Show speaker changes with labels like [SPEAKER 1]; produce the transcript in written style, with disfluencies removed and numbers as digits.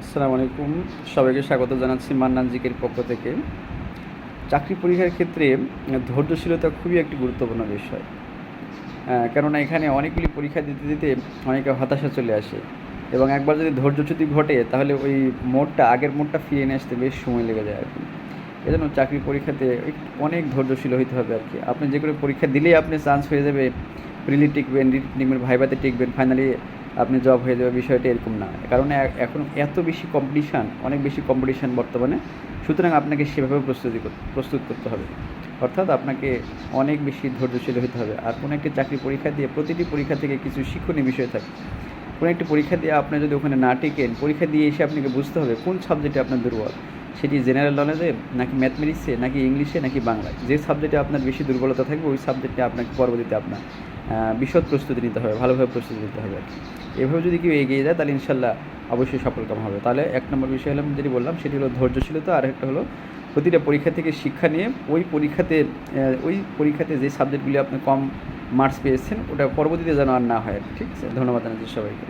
[SPEAKER 1] আসসালামু আলাইকুম। সবাইকে স্বাগত জানাচ্ছি মান্নান জিকের পক্ষ থেকে। চাকরি পরীক্ষার ক্ষেত্রে ধৈর্যশীলতা খুবই একটি গুরুত্বপূর্ণ বিষয়। কেননা এখানে অনেকগুলি পরীক্ষা দিতে দিতে অনেকে হতাশা চলে আসে এবং একবার যদি ধৈর্যচ্যুতি ঘটে তাহলে ওই আগের মোড়টা ফিরিয়ে নিয়ে আসতে বেশ সময় লেগে যায় আর কি। এজন্য চাকরি পরীক্ষাতে অনেক ধৈর্যশীল হইতে হবে আর কি। আপনি যে কোনো পরীক্ষা দিলেই আপনি চান্স হয়ে যাবে, প্রিলি টিকবেন, রিট টিকবেন, ভাইভাতে টিকবেন, ফাইনালি আপনি জব হয়ে যাবে, বিষয়টা এরকম না। কারণ এখন এত বেশি কম্পিটিশান, অনেক বেশি কম্পিটিশান বর্তমানে। সুতরাং আপনাকে সেভাবে প্রস্তুত করতে হবে। অর্থাৎ আপনাকে অনেক বেশি ধৈর্যশীল হতে হবে। আর কোনো একটি চাকরি পরীক্ষা দিয়ে প্রতিটি পরীক্ষা থেকে কিছু শিক্ষণীয় বিষয় থাকে। কোনো একটি পরীক্ষা দিয়ে আপনি যদি ওখানে না টিকেন, পরীক্ষা দিয়ে এসে আপনাকে বুঝতে হবে কোন সাবজেক্টে আপনার দুর্বল। সেটি জেনারেল নলেজে, নাকি ম্যাথমেটিক্সে, নাকি ইংলিশে, নাকি বাংলায়। যে সাবজেক্টে আপনার বেশি দুর্বলতা থাকবে ওই সাবজেক্টে আপনাকে পরবর্তীতে আপনার বিশদ প্রস্তুতি নিতে হবে, ভালোভাবে প্রস্তুতি নিতে হবে আর কি। এভাবে যদি কেউ এগিয়ে যায় তাহলে ইনশাল্লাহ অবশ্যই সফলকাম হবে। তাহলে এক নম্বর বিষয় হলো যেটি বললাম সেটি হলো ধৈর্যশীলতা, আর একটা হলো প্রতিটা পরীক্ষা থেকে শিক্ষা নিয়ে ওই পরীক্ষাতে যে সাবজেক্টগুলি আপনি কম মার্কস পেয়েছেন ওটা পরবর্তীতে যেন আর না হয়। ঠিক আছে, ধন্যবাদ জানাচ্ছি সবাইকে।